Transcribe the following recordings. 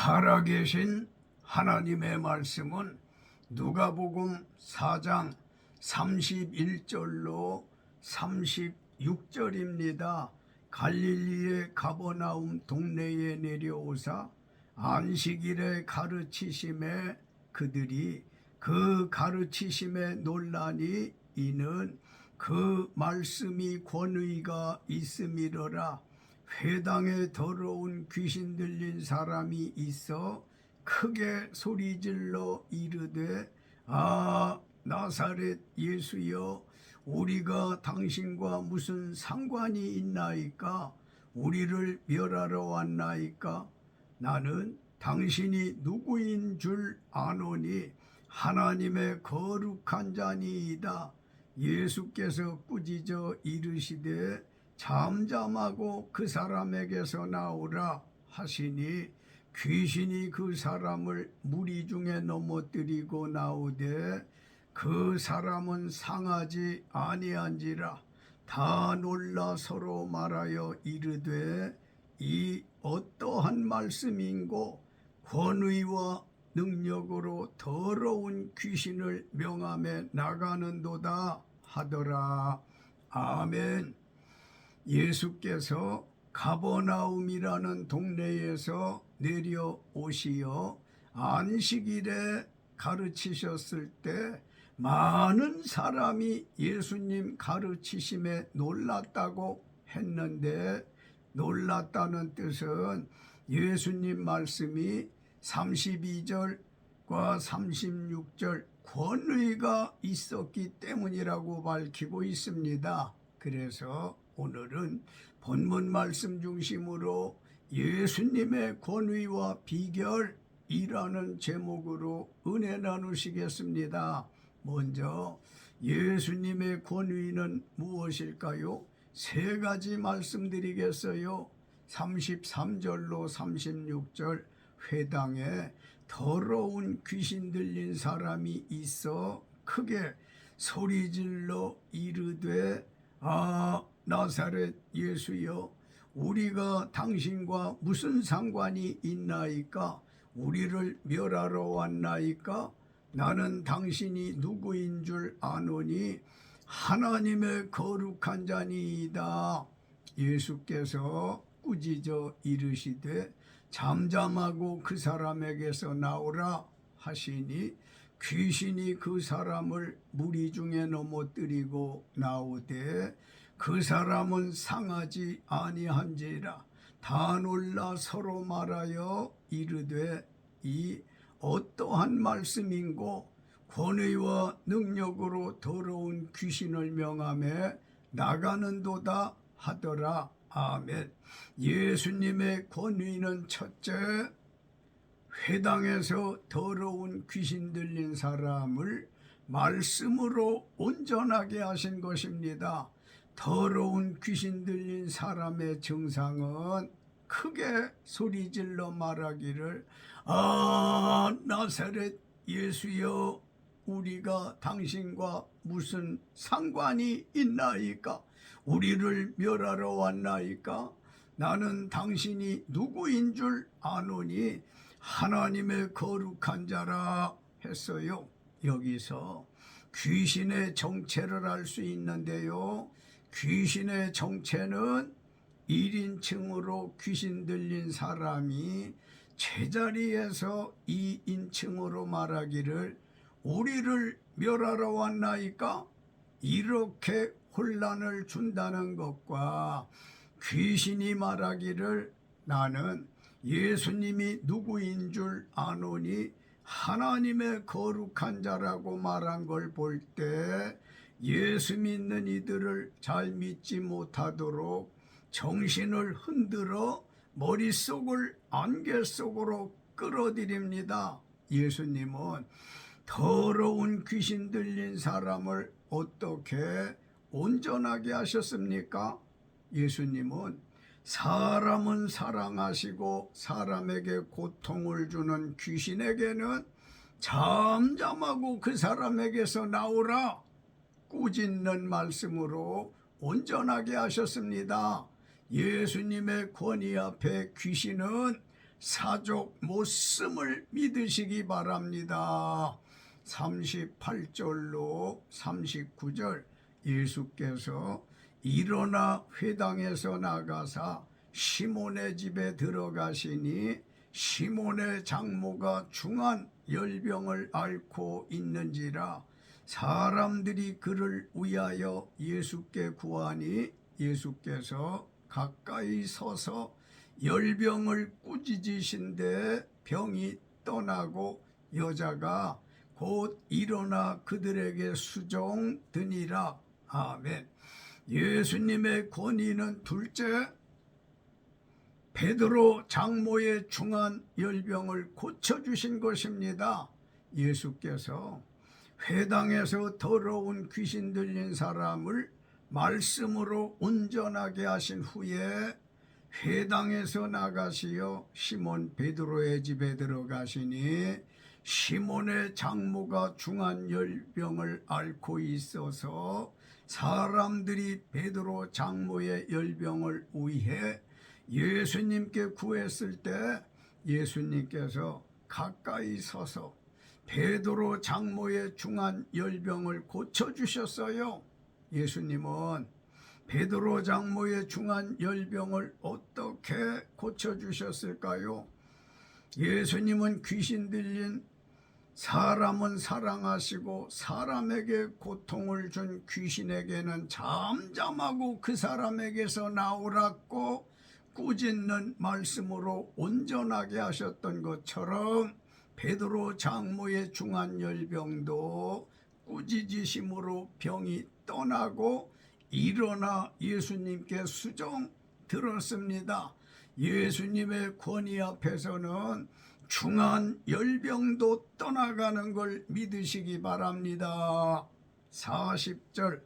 살아계신 하나님의 말씀은 누가복음 4장 31절로 36절입니다. 갈릴리의 가버나움 동네에 내려오사 안식일에 가르치심에 그들이 그 가르치심에 놀라니 이는 그 말씀이 권위가 있음이로라. 회당에 더러운 귀신 들린 사람이 있어 크게 소리질러 이르되 나사렛 예수여, 우리가 당신과 무슨 상관이 있나이까? 우리를 멸하러 왔나이까? 나는 당신이 누구인 줄 아노니 하나님의 거룩한 자니이다. 예수께서 꾸짖어 이르시되 잠잠하고 그 사람에게서 나오라 하시니 귀신이 그 사람을 무리 중에 넘어뜨리고 나오되 그 사람은 상하지 아니한지라. 다 놀라 서로 말하여 이르되 이 어떠한 말씀인고 권위와 능력으로 더러운 귀신을 명함에 나가는도다 하더라. 아멘. 예수께서 가버나움이라는 동네에서 내려오시어 안식일에 가르치셨을 때 많은 사람이 예수님 가르치심에 놀랐다고 했는데, 놀랐다는 뜻은 예수님 말씀이 32절과 36절 권위가 있었기 때문이라고 밝히고 있습니다. 그래서 오늘은 본문 말씀 중심으로 예수님의 권위와 비결이라는 제목으로 은혜 나누시겠습니다. 먼저 예수님의 권위는 무엇일까요? 세 가지 말씀드리겠어요. 33절로 36절 회당에 더러운 귀신 들린 사람이 있어 크게 소리질러 이르되 나사렛 예수여, 우리가 당신과 무슨 상관이 있나이까? 우리를 멸하러 왔나이까? 나는 당신이 누구인 줄 아노니 하나님의 거룩한 자니이다. 예수께서 꾸짖어 이르시되 잠잠하고 그 사람에게서 나오라 하시니 귀신이 그 사람을 무리 중에 넘어뜨리고 나오되 그 사람은 상하지 아니한지라. 다 놀라 서로 말하여 이르되 이 어떠한 말씀인고 권위와 능력으로 더러운 귀신을 명함에 나가는도다 하더라. 아멘. 예수님의 권위는 첫째, 회당에서 더러운 귀신 들린 사람을 말씀으로 온전하게 하신 것입니다. 더러운 귀신 들린 사람의 증상은 크게 소리질러 말하기를 나사렛 예수여, 우리가 당신과 무슨 상관이 있나이까? 우리를 멸하러 왔나이까? 나는 당신이 누구인 줄 아노니 하나님의 거룩한 자라 했어요. 여기서 귀신의 정체를 알 수 있는데요, 귀신의 정체는 1인칭으로 귀신 들린 사람이 제자리에서 2인칭으로 말하기를 우리를 멸하러 왔나이까? 이렇게 혼란을 준다는 것과 귀신이 말하기를 나는 예수님이 누구인 줄 아노니 하나님의 거룩한 자라고 말한 걸 볼 때 예수 믿는 이들을 잘 믿지 못하도록 정신을 흔들어 머릿속을 안개 속으로 끌어들입니다. 예수님은 더러운 귀신 들린 사람을 어떻게 온전하게 하셨습니까? 예수님은 사람은 사랑하시고 사람에게 고통을 주는 귀신에게는 잠잠하고 그 사람에게서 나오라 꾸짖는 말씀으로 온전하게 하셨습니다. 예수님의 권위 앞에 귀신은 사족 못씀을 믿으시기 바랍니다. 38절로 39절 예수께서 일어나 회당에서 나가사 시몬의 집에 들어가시니 시몬의 장모가 중한 열병을 앓고 있는지라 사람들이 그를 위하여 예수께 구하니 예수께서 가까이 서서 열병을 꾸짖으신데 병이 떠나고 여자가 곧 일어나 그들에게 수종드니라. 아멘. 예수님의 권위는 둘째, 베드로 장모의 중한 열병을 고쳐주신 것입니다. 예수께서 회당에서 더러운 귀신 들린 사람을 말씀으로 온전하게 하신 후에 회당에서 나가시어 시몬 베드로의 집에 들어가시니 시몬의 장모가 중한 열병을 앓고 있어서 사람들이 베드로 장모의 열병을 위해 예수님께 구했을 때 예수님께서 가까이 서서 베드로 장모의 중한 열병을 고쳐주셨어요. 예수님은 베드로 장모의 중한 열병을 어떻게 고쳐주셨을까요? 예수님은 귀신 들린 사람은 사랑하시고 사람에게 고통을 준 귀신에게는 잠잠하고 그 사람에게서 나오라고 꾸짖는 말씀으로 온전하게 하셨던 것처럼 베드로 장모의 중한 열병도 꾸짖으심으로 병이 떠나고 일어나 예수님께 수종 들었습니다. 예수님의 권위 앞에서는 중한 열병도 떠나가는 걸 믿으시기 바랍니다. 40절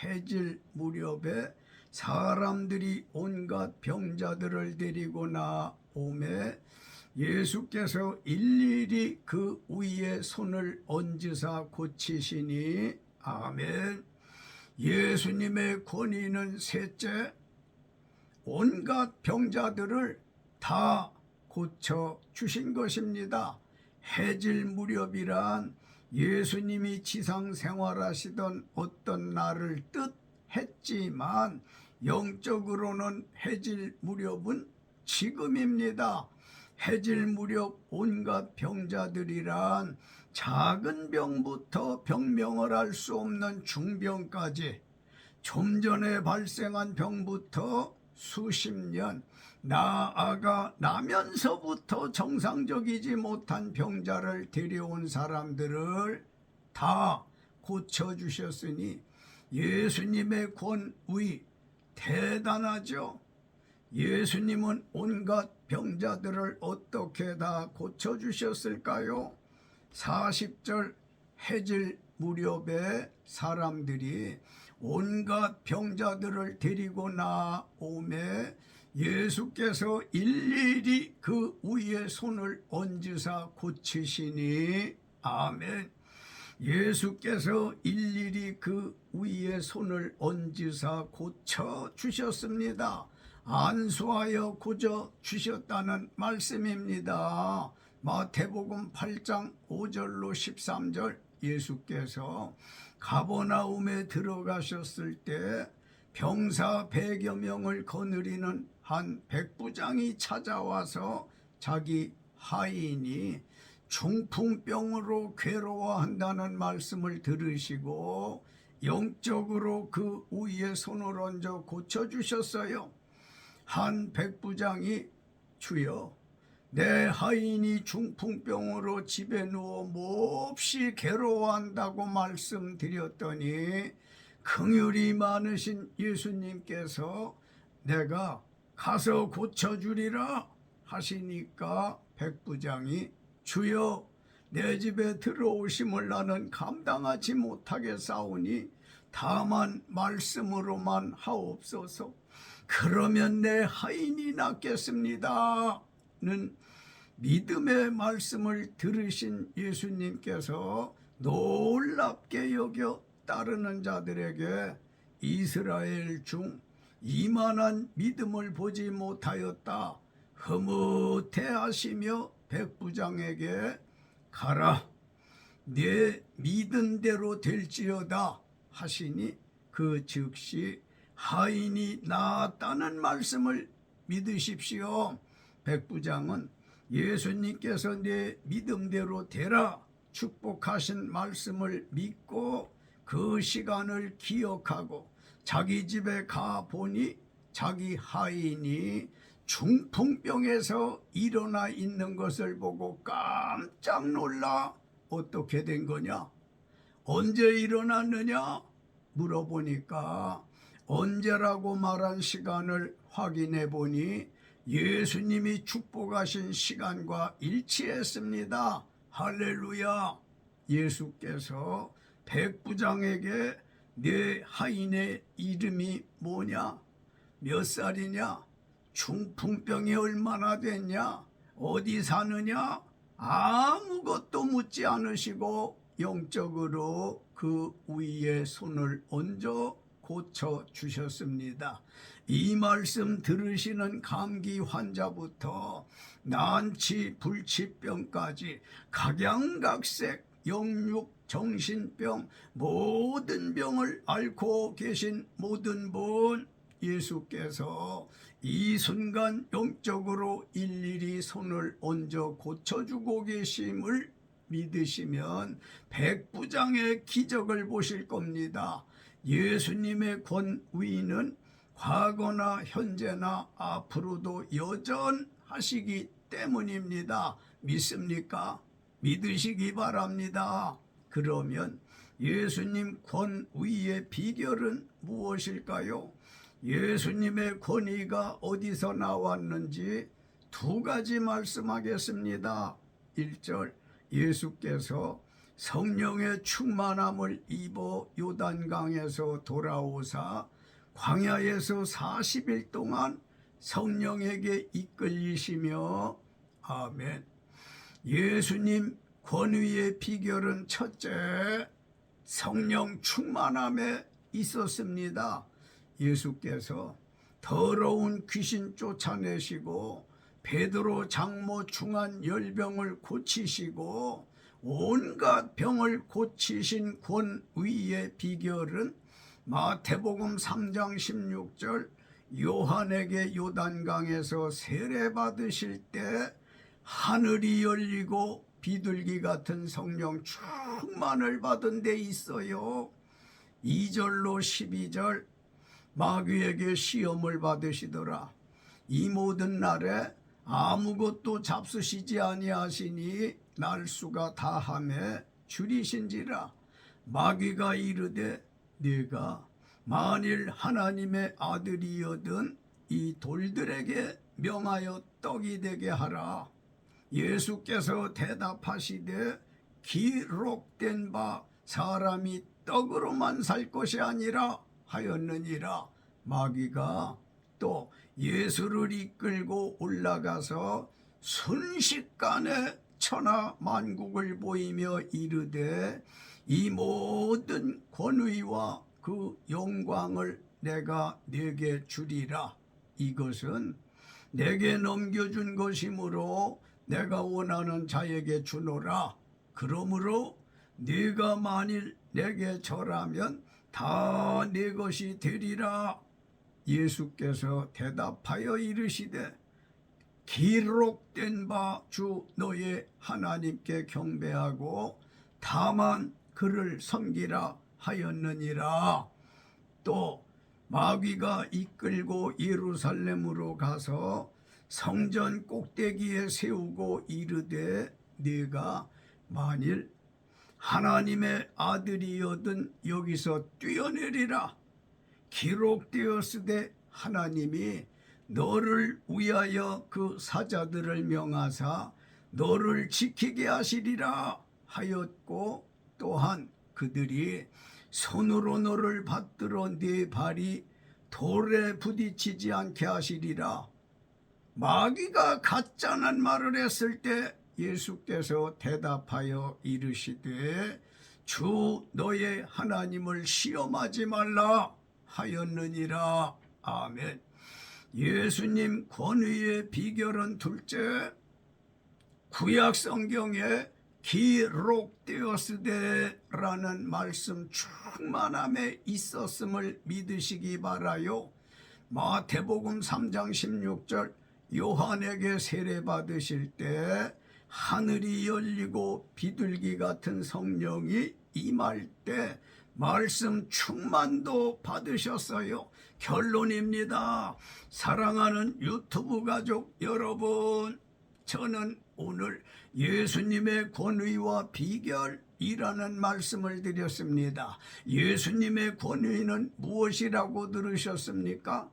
해질 무렵에 사람들이 온갖 병자들을 데리고 나오매 예수께서 일일이 그 위에 손을 얹으사 고치시니 아멘. 예수님의 권위는 셋째, 온갖 병자들을 다 고쳐주신 것입니다. 해질 무렵이란 예수님이 지상 생활하시던 어떤 날을 뜻했지만 영적으로는 해질 무렵은 지금입니다. 해질 무렵 온갖 병자들이란 작은 병부터 병명을 할 수 없는 중병까지 좀 전에 발생한 병부터 수십 년 나아가 나면서부터 정상적이지 못한 병자를 데려온 사람들을 다 고쳐주셨으니 예수님의 권위 대단하죠. 예수님은 온갖 병자들을 어떻게 다 고쳐주셨을까요? 40절 해질 무렵에 사람들이 온갖 병자들을 데리고 나오매 예수께서 일일이 그 위에 손을 얹으사 고치시니 아멘. 예수께서 일일이 그 위에 손을 얹으사 고쳐 주셨습니다. 안수하여 고쳐 주셨다는 말씀입니다. 마태복음 8장 5절로 13절 예수께서 가버나움에 들어가셨을 때 병사 100여 명을 거느리는 한 백부장이 찾아와서 자기 하인이 중풍병으로 괴로워한다는 말씀을 들으시고 영적으로 그 위에 손을 얹어 고쳐주셨어요. 한 백부장이 주여 내 하인이 중풍병으로 집에 누워 몹시 괴로워한다고 말씀드렸더니 긍휼이 많으신 예수님께서 내가 가서 고쳐주리라 하시니까 백부장이 주여 내 집에 들어오심을 나는 감당하지 못하겠사오니 다만 말씀으로만 하옵소서. 그러면 내 하인이 낫겠습니다 는 믿음의 말씀을 들으신 예수님께서 놀랍게 여겨 따르는 자들에게 이스라엘 중 이만한 믿음을 보지 못하였다. 흐뭇해하시며 백부장에게 가라, 내 믿은 대로 될지어다 하시니 그 즉시 하인이 나았다는 말씀을 믿으십시오. 백부장은 예수님께서 내 믿음대로 되라 축복하신 말씀을 믿고 그 시간을 기억하고 자기 집에 가보니 자기 하인이 중풍병에서 일어나 있는 것을 보고 깜짝 놀라 어떻게 된 거냐? 언제 일어났느냐? 물어보니까 언제라고 말한 시간을 확인해 보니 예수님이 축복하신 시간과 일치했습니다. 할렐루야. 예수께서 백부장에게 내 하인의 이름이 뭐냐? 몇 살이냐? 중풍병이 얼마나 됐냐? 어디 사느냐? 아무것도 묻지 않으시고 영적으로 그 위에 손을 얹어 고쳐주셨습니다. 이 말씀 들으시는 감기 환자부터 난치 불치병까지 각양각색 영육 정신병 모든 병을 앓고 계신 모든 분, 예수께서 이 순간 영적으로 일일이 손을 얹어 고쳐주고 계심을 믿으시면 백부장의 기적을 보실 겁니다. 예수님의 권위는 과거나 현재나 앞으로도 여전하시기 때문입니다. 믿습니까? 믿으시기 바랍니다. 그러면 예수님 권위의 비결은 무엇일까요? 예수님의 권위가 어디서 나왔는지 두 가지 말씀하겠습니다. 1절, 예수께서 성령의 충만함을 입어 요단강에서 돌아오사 광야에서 40일 동안 성령에게 이끌리시며, 아멘. 예수님 권위의 비결은 첫째, 성령 충만함에 있었습니다. 예수께서 더러운 귀신 쫓아내시고 베드로 장모 중한 열병을 고치시고 온갖 병을 고치신 권위의 비결은 마태복음 3장 16절, 요한에게 요단강에서 세례받으실 때 하늘이 열리고 비둘기 같은 성령 충만을 받은 데 있어요. 2절로 12절, 마귀에게 시험을 받으시더라. 이 모든 날에 아무것도 잡수시지 아니하시니 날수가 다함에 줄이신지라. 마귀가 이르되 네가 만일 하나님의 아들이여든 이 돌들에게 명하여 떡이 되게 하라. 예수께서 대답하시되 기록된 바 사람이 떡으로만 살 것이 아니라 하였느니라. 마귀가 또 예수를 이끌고 올라가서 순식간에 천하 만국을 보이며 이르되 이 모든 권위와 그 영광을 내가 네게 주리라. 이것은 내게 넘겨준 것이므로 내가 원하는 자에게 주노라. 그러므로 네가 만일 내게 절하면 다 내 것이 되리라. 예수께서 대답하여 이르시되 기록된 바 주 너의 하나님께 경배하고 다만 그를 섬기라 하였느니라. 또 마귀가 이끌고 예루살렘으로 가서 성전 꼭대기에 세우고 이르되 네가 만일 하나님의 아들이여든 여기서 뛰어내리라. 기록되었으되 하나님이 너를 위하여 그 사자들을 명하사 너를 지키게 하시리라 하였고, 또한 그들이 손으로 너를 받들어 네 발이 돌에 부딪히지 않게 하시리라. 마귀가 가짜난 말을 했을 때 예수께서 대답하여 이르시되 주 너의 하나님을 시험하지 말라 하였느니라. 아멘. 예수님 권위의 비결은 둘째, 구약 성경에 기록되었으되라는 말씀 충만함에 있었음을 믿으시기 바라요. 마태복음 3장 16절 요한에게 세례 받으실 때 하늘이 열리고 비둘기 같은 성령이 임할 때 말씀 충만도 받으셨어요. 결론입니다. 사랑하는 유튜브 가족 여러분, 저는 오늘 예수님의 권위와 비결이라는 말씀을 드렸습니다. 예수님의 권위는 무엇이라고 들으셨습니까?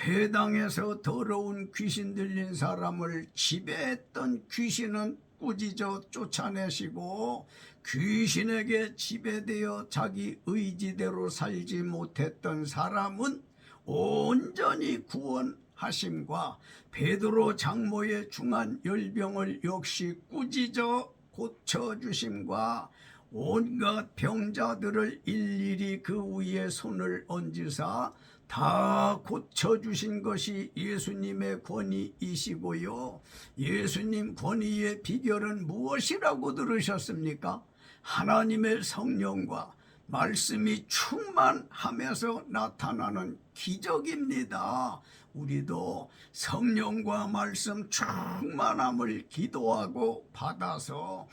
회당에서 더러운 귀신 들린 사람을 지배했던 귀신은 꾸짖어 쫓아내시고, 귀신에게 지배되어 자기 의지대로 살지 못했던 사람은 온전히 구원하심과 베드로 장모의 중한 열병을 역시 꾸짖어 고쳐주심과 온갖 병자들을 일일이 그 위에 손을 얹으사 다 고쳐주신 것이 예수님의 권위이시고요. 예수님 권위의 비결은 무엇이라고 들으셨습니까? 하나님의 성령과 말씀이 충만하면서 나타나는 기적입니다. 우리도 성령과 말씀 충만함을 기도하고 받아서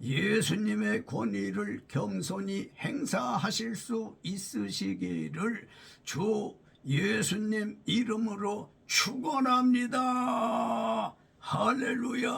예수님의 권위를 겸손히 행사하실 수 있으시기를 주 예수님 이름으로 축원합니다. 할렐루야.